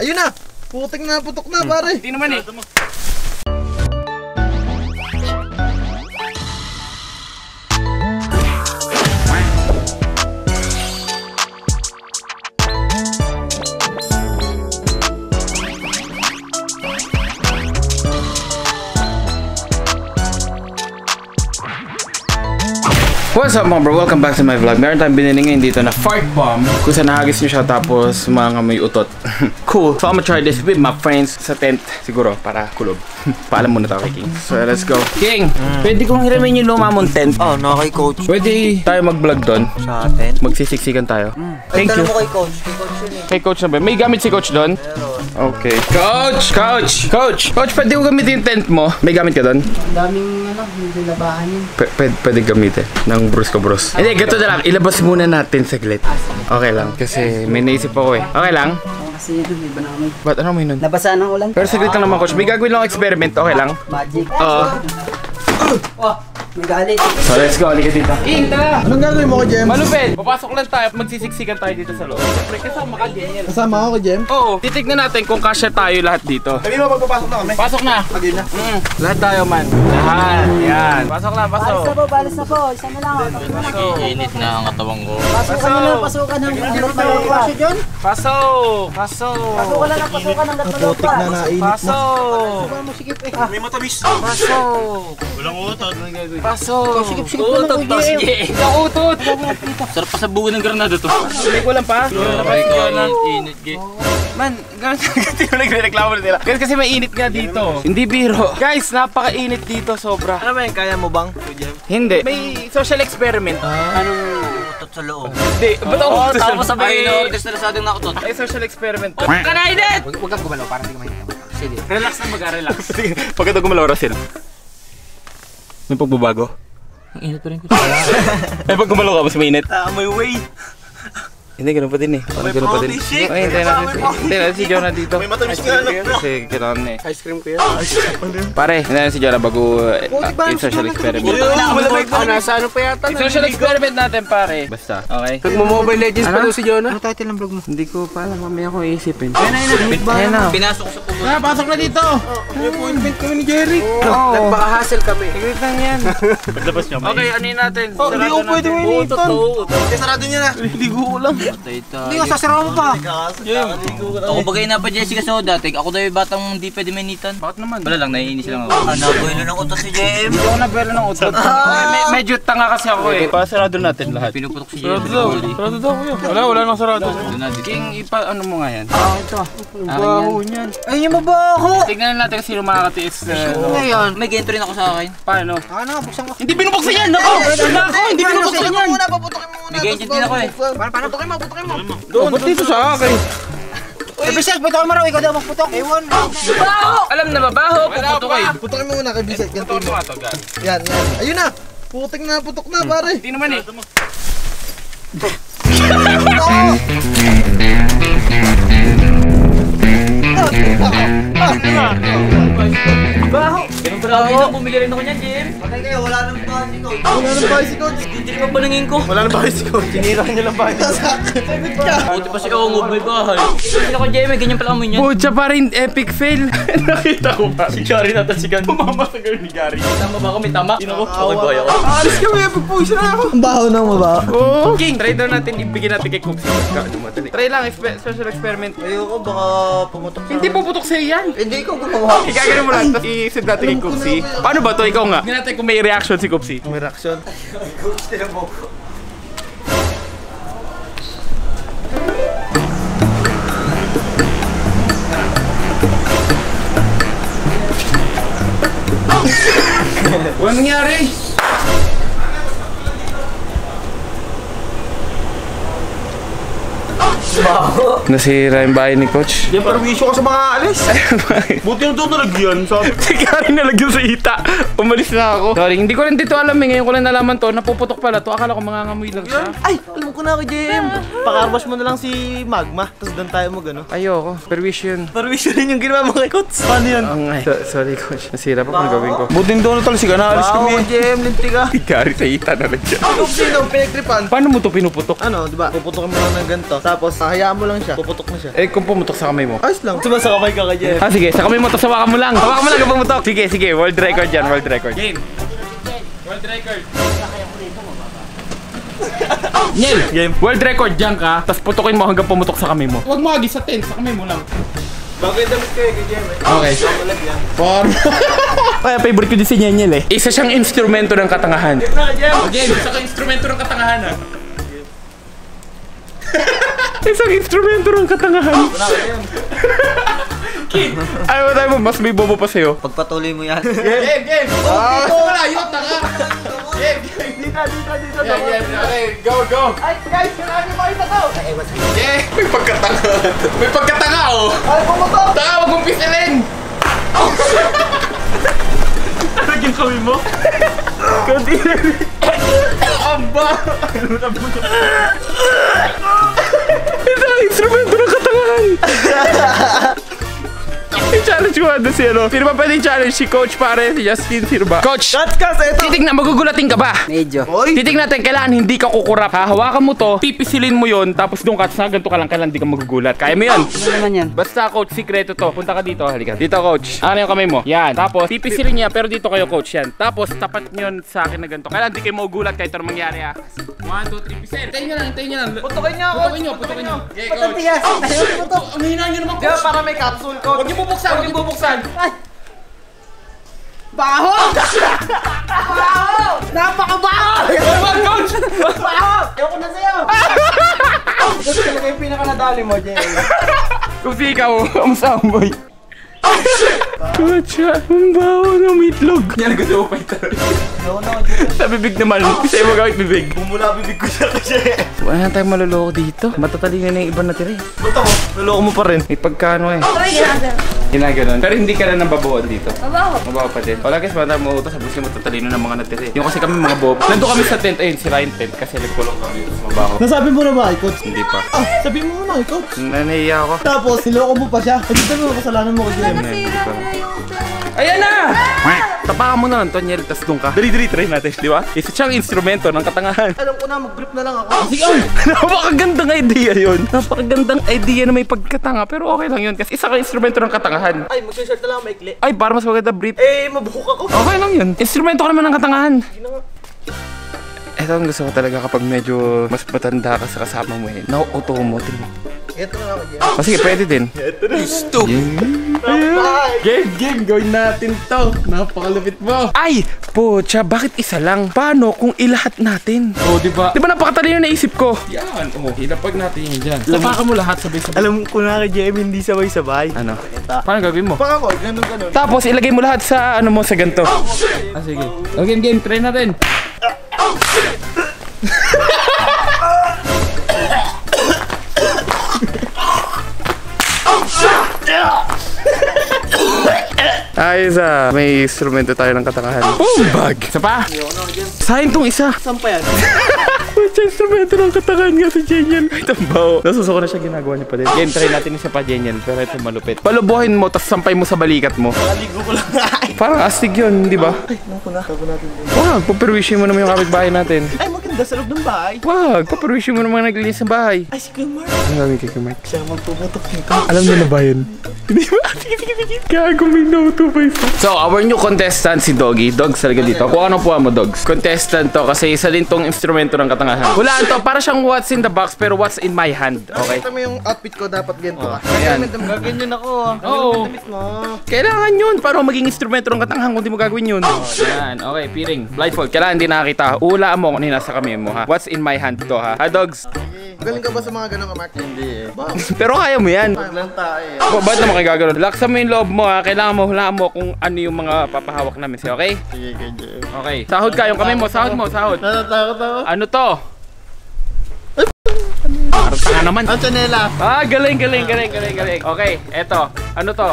Ayun na! Putik na, putok na pare. Hindi naman eh. What's up mga bro? Welcome back to my vlog. Meron tayong binili ngayon dito na fart bomb. Kung saan nahagis nyo siya tapos mga may utot. Cool. So I'm gonna try this with my friends sa tent. Siguro para kulob. Paalam muna tayo kay King. So let's go. King! Pwede kong hiramin yung luma mong tent. Oh, no kay coach. Pwede tayo mag-vlog doon. Sa tent? Magsisiksikan tayo. Thank you. Mo kay coach. Kay coach yun eh. Kay coach na ba? May gamit si coach doon? Okay. Coach! Coach! Coach! Coach, pwede ko gamitin yung tent mo? May gamit ka doon? Ang daming hindi labahan yun. Pwede gamitin ng Brusco Bros. Hindi, gato na lang. Ilabas muna natin saglit. Okay lang. Kasi may naisip ako eh. Okay lang? Kasi ito, may ba namin? Ba't ano mo yun? Nabasa ng ulan. Pero saglit lang naman coach. May gagawin lang experiment. Okay lang? Magic. Oo. Oh, may galit. So let's go. Halika dito. King, tara! Anong gagawin mo ko, Jem? Malupit! Papasok lang tayo at magsisiksikan tayo dito sa loob. Siyempre, kasama ka din. Kasama ako, Jem? Oo. Titignan natin kung kasya tayo lahat dito. Sabi mo, magpapasok na kami. Pasok na! Again na. Lahat tayo man. Lahat. Yan. Pasok na, pasok. Balis na po, balis na po. Isa na lang. Init na ang katawan ko. Pasukan nyo lang, pasukan ng klasyo dyan. Pasok! Pasok! Pasukan lang ang pasukan ng gatulog Putik na nainit na. Pasok! Musikip eh. May matamis. Pasok! Walang utot. Pasok! Sikip-sikip ko lang po, Jem. Nautot! Sarap pa sa buo ng granada to. Hindi ko lang pa. Init ge. Man, ganito yung nagre-reklamo na nila. Kasi may init nga dito. Hindi biro. Guys, napaka-init dito sobra. Ano ba yan? Kaya mo bang, Jem? Hindi. May social experiment. Anong utot sa loob? Hindi. Ba't ako utot? Tapos sabihin na interesadong na utot. Ay, social experiment. Kanainit! Huwag kang gumalaw, parang hindi ka mahinga. Sige. Relax na mag-relax. Pagkata gumalaw Russell. May pagbabago? Ang init pa rin ko. Ay, pag gumalaw ka, mas mainit. May way. Hindi, ganun pa din eh. Parang ganun pa din. Ay, hintayin natin si Jonah dito. May matamis nga na. Kasi gano'n eh. Ice cream ko yan. Pare, hintayin si Jonah bago yung social experiment. Malamig na. Nasa ano pa yata? Yung social experiment natin, pare. Basta, okay? Nagmo-Mobile Legends pa daw si Jonah. Ano title ng vlog mo? Hindi ko pa alam, mamaya ko iisipin. Ayan na. Pinasok ko sa puso. Pasok na dito! Appointment kami ni Jerry. Oo. Nagpaka-hassle kami. Saglit lang yan. Paglabas niya Okay, anin natin. Hindi ko pwede mainitan. Utot. Sarado niya na. Hindi ko alam. Hindi ko sasara mo pa. Ako bagay na pa Jessica Soda. Ako daw yung batang hindi pwede mainitan. Bakit naman? Wala lang, naiinis lang ako. Nabuelo ng utot si JM. Hindi ako nabelo ng utot. Medyo tanga kasi ako eh. Pasarado natin lahat. Pinuputok si JM. Sarado daw kuya. Wala nang sarado. Doon natin. King, ano mo nga yan? Ito. Baho niyan. Ay, yung mabaho. Tignan natin kung sino makakatiis. Ngayon. May gento rin ako sa akin. Paano? Ano, buksan ko. Hindi binubuksan yan! Nako! Hindi binubuksan yan! Paputokin mo muna. May gento din ako eh. Paano? Putokin mo. Doon, ba't dito sa akin? Eh, Bisek, putok mo raw. Ikaw daw magputok. Ewan. Alam na ba? Baho! Puputok eh. Putokin mo muna kay Bisek. Putok mo nga to, Gary. Yan. Ayun na. Putik na, putok na pare. Hindi naman eh. Baho. Ganun pala ako. Bumili rin ako niyan, JM. Patay kayo, wala nang baho si Coach. Wala nang bahay si Coach. Hindi rin mapanangin ko. Wala nang bahay si Coach. Sinira niya lang bahay. Sagot ka. Buti pa si Ongog may bahay. Hindi ako JM, ganyan pala kami niyan. Pucha pa rin, epic fail. Nakita ko pa. Si Gary natasigan. Tumama sa girl ni Gary. Tama ba ako? May tama. Sino ko? Okay ba ako? Alis kami, epic push na ako. Ang baho nang mabaho. Oh. King, try daw natin, ibigay natin kay Cooksy. Try lang, special experiment. Ayoko, baka pumutok sa Hindi puputok sa'yo yan. Hindi ko gumawa. Igagano mo lang, tapos i-send natin kay Cooksy. Paano ba to? Ikaw nga. Tingnan natin kung may reaction si Cooksy. May reaction. Walang nangyari. Nasira yung bahay ni Coach. Yan, perwisyo ka sa mga alis. Buti yung doon nalagyan. Si Gary nalagyan sa hita. Umalis na ako. Sorry, hindi ko rin dito alam eh. Ngayon ko lang nalaman to. Napuputok pala to. Akala ko mangangamoy lang siya. Ay, alam ko na ako, JM. Pakarwash mo na lang si Magma. Tapos doon tayo mag ano. Ayoko. Perwisyo yun. Perwisyo rin yung ginawa mo kay Coach. Paano yun? Sorry Coach. Nasira pa kung gawin ko. Buti yung doon natalsik ka. Naalis kami. JM, linti ka. Si Gary sa hita nalagyan. Kung sino, pinagtripan. Paano mo to pinuputok? Ano, di ba? Puputokin mo lang ng ganito. Tapos hayaan mo lang siya. Puputok na siya. Eh, kung pumutok sa kamay mo. Ayos lang. Sumasakabay ka kay Jeff. Ah, sige. Sa kamay mo, tapos hawakan mo lang. Hawakan mo lang kung pumutok. Sige, sige. World record yan. World record. Game. World record. Niel, Game. world record dyan ka, tapos putukin mo hanggang pumutok sa kamay mo. Huwag mo agis sa tent, sa kamay mo lang. Bagay damit kayo kay Jeff. Okay. Kaya favorite ko din si Niel eh. Isa siyang instrumento ng katangahan. Game, isa kang instrumento ng katangahan ah. Isang instrumento ng katangahan. Kid, ayaw tayo mo, mas may bobo pa sa'yo. Pagpatuloy mo yan. Game, game! Dito wala, yota ka! Game, game! Dito! Okay, go, go! Ay, guys, kailangan niyo makita to. Yeah, may pagkatanga. May pagkatanga oh! Ay, pumutok. Taka, wag mong pisilin! Ano yung kawin mo? Kunti na. Aba! Isang instrumento ng katangahan! I-challenge ko ano si ano. Sino ba pwede i-challenge? Si Coach pare, si Justin, sino ba? Coach! Cut ka sa ito. Titignan, magugulatin ka ba? Medyo. Oy. Titignan natin, kailangan hindi ka kukurap. Hahawakan mo to, pipisilin mo yon, tapos doon ka, sa ganito ka lang, kailangan hindi ka magugulat. Kaya mo yun. Ano naman yan? Basta coach, sikreto to. Punta ka dito, halika. Dito coach. Ano yung kamay mo? Yan. Tapos, pipisilin niya, pero dito kayo coach. Yan. Tapos, tapat niyo sa akin na ganito. Kailangan hindi kayo magugulat kahit ano mangyari ha. 1, 2, 3, pisil. Hintayin nyo lang, hintayin nyo lang. Putukin niya ako. Putukin nyo, putukin nyo. Okay, coach. Matigas! Ayaw putok! Ang hina nyo naman Di ba coach. para may capsule ko? Huwag niyo bubuksan, huwag niyo bubuksan. Baho! Baho! Napakabaho! Huwag coach! Baho! Ayoko na sa'yo! Gusto talaga yung pinaka-nadali mo, Jay. Kung si ikaw, ang samoy. Coach, ang baho ng meatloaf. Yan, gusto mo pa ito. No, Jay. Sa bibig naman. Kasi mo gawit bibig. Bumula bibig ko siya kasi. Wala na tayong maluloko dito. Matatalino na yung iba na tira eh. Punta mo. Naloko mo pa rin. May pagkano eh. Try ginagawa. Ginaganon. Pero hindi ka na nababuon dito. Mabaho. Mabaho pa din. Wala guys, bata mo utos. Sabi kasi matatalino ng mga natira eh. Yung kasi kami mga bobo. Nandun kami sa tent. Ayun, sira yung tent. Kasi nagkulong kami dito sa mabaho. Nasabi mo na ba kay Coach? Hindi pa. Ah, sabihin mo muna kay Coach. Nanaiya ako. Tapos, niloko mo pa siya. Hindi sabi mo kasalanan mo kay Jeff. Nasira na yung Ayan na! Tapakan mo na lang, Tonyel. Tas doon ka. Dali, try natin. Di ba? Isa siyang instrumento ng katangahan. Alam ko na, mag-brief na lang ako. Sige, napakagandang idea yun. Napakagandang idea na may pagkatanga. Pero okay lang yun kasi isa kang instrumento ng katangahan. Ay, mag-shirt na lang maikli. Ay, para mas maganda brief. Eh, mabuhok ako. Okay lang yun. Instrumento ka naman ng katangahan. Ito ang gusto ko talaga kapag medyo mas matanda ka sa kasama mo eh. Nauautomotive mo. Ito na ako, Jeff. O sige, pwede din. Ito na. Game, gawin natin to. Napakalupit mo. Ay, pocha, bakit isa lang? Paano kung ilahat natin? Oh, di ba? Di ba napakatalino na isip ko? Yan, oh. Ilapag natin yan dyan. Tapakan mo lahat sabay-sabay. Alam ko na kay Jeff, hindi sabay-sabay. Ano? Paano gagawin mo? Baka ko, ganun. Tapos ilagay mo lahat sa ano mo sa ganito. Ah, sige. Okay, game, try natin. Ayos ah, may instrumento tayo ng katangahan. Boom bag! Isa pa? Sa'yo tong isa. Saan pa yan? May instrumento ng katangahan nga si Jeniel. Ito bao. Nasusuko na siya, ginagawa niya pa din. Game, try natin isa pa Jeniel. Pero ito malupit. Palubuhin mo, tapos sampay mo sa balikat mo. Nakaligo ko lang. Parang astig yun, di ba? Ay, naku na. Tago natin din. Wag, paperwishin mo naman yung kapitbahay natin. Ay, maganda sa loob ng bahay. Wag, paperwishin mo naman naglinis sa bahay. Ay, si Kuya Mark. Ang gawin kay Kuya Mike. Siya magpuputok nito. Alam niyo na ba yun? Hindi ba? Sige. Gago, may nauto pa isa. So, our new contestant si Doggy. Dogs talaga dito. Kuha ka ng puha mo, Dogs. Contestant to kasi isa din tong instrumento ng katangahan. Hulaan to, para siyang what's in the box pero what's in my hand. Okay? Kita mo yung outfit ko, dapat ganito ka. Ayan. Gaganyan ako. Oo. Damit mo. Kailangan yun para maging instrumento ng katangahan kung di mo gagawin yun. Yan. Okay, piring. Blindfold. Kailangan hindi nakakita. Hulaan mo kung nasa kami mo, ha? What's in my hand to, ha? Ha, Dogs? Galing ka ba sa mga ganun ka, Mark? Hindi eh. Bakit? Pero kaya mo yan. Lang tayo. Ba't naman kayo gagawin? Laksan mo yung loob mo, ha? Kailangan mo, hulaan mo kung ano yung mga papahawak namin sa'yo, okay? Sige, ganyan. Okay. Sahod ka, yung kamay mo, sahod mo, sahod. Natatakot ako. Ano to? Parang tanga naman. Ang chanela. Ah, galing. Okay, eto. Ano to?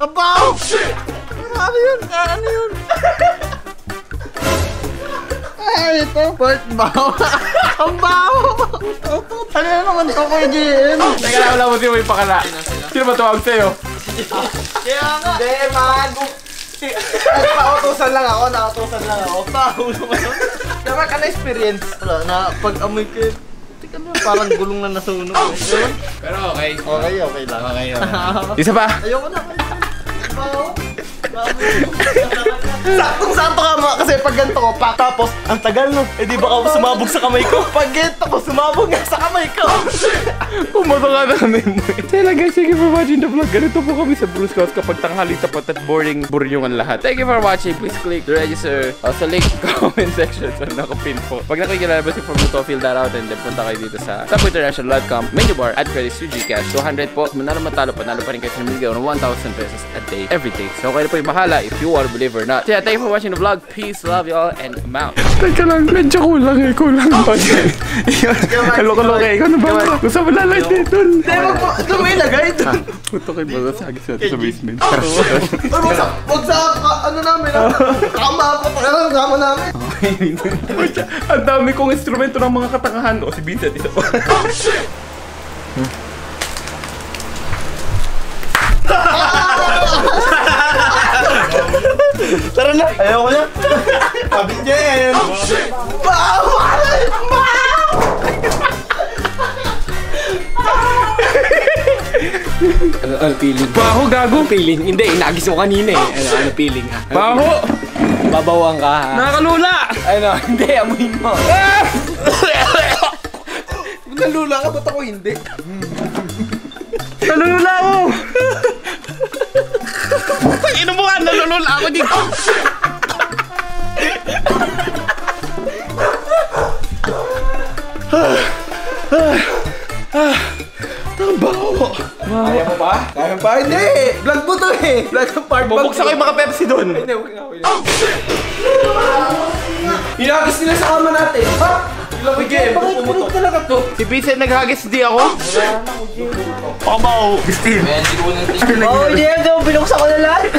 Abaw! Ano yun? Ano yun? Ay, ito. Port baw. Ang baw! Ano yun naman ito, Kuya JM? Teka lang, wala mo sino may pakala. Sino ba tawag sa'yo? Kaya nga. Hindi, mago. Nakautusan lang ako. Pahulo mo yun. Dapat ka na-experience. Wala, na pag-amoy ko, tika na, parang gulong na nasunog. Pero okay. Okay lang. Isa pa. Ayoko na. Saktong-sakto ka mga kasi pag ganito ko pa. Tapos, ang tagal no. Eh di ba ka sumabog sa kamay ko? Pag ganito ko, sumabog nga sa kamay ko. Pumunta ka na kami mo. Kaya guys, thank you for watching the vlog. Ganito po kami sa Bruce Scouts kapag tanghali tapat at boring yung lahat. Thank you for watching. Please click the register sa link comment section sa nakapin po. Pag nakikilalabas yung form mo to, fill that out and then punta kayo dito sa subinternational.com menu bar at credits to Gcash. 200 po. Manalo matalo, panalo pa rin kayo sa namigay ng 1,000 pesos a day every day. So kayo po yung bahala if you want to believe or not. So yeah, thank you for watching the vlog. Peace, love y'all, and I'm out. Teka lang, medyo kulang. Kalok-kalok ikaw na ba? Gusto mo lalagay dito. Hindi, ito may lagay doon. Ito kayo ba sa agis natin sa basement? Wag sa ano namin kama ako. Kama namin. Ang dami kong instrumento ng mga katangahan. O si Vincent, isa pa. Tara na. Ayoko na. Kabit niya yan. Ano feeling? Baho, gago. Feeling? Hindi, inagis mo kanina eh. Ano feeling ha? Baho. Babawang ka ha? Nakakalula. Ano? Hindi, amuhin mo. Nalula ka, ba't ako hindi? Nalulula ako. Ino mo nga, nalulula ako dito. Trabaho. Kaya mo pa? Kaya pa? Hindi! Vlog mo to eh! Vlog ng part. Bubuksan ko yung mga Pepsi doon. Hindi, huwag nga. Inagis nila sa kama natin. Ha? Ilawig eh. Bakit punog talaga to? Si Vincent naghagis, di ako. Pabaw. Kaya hindi ko nang Oh, Jay, binuksan ko na lahat.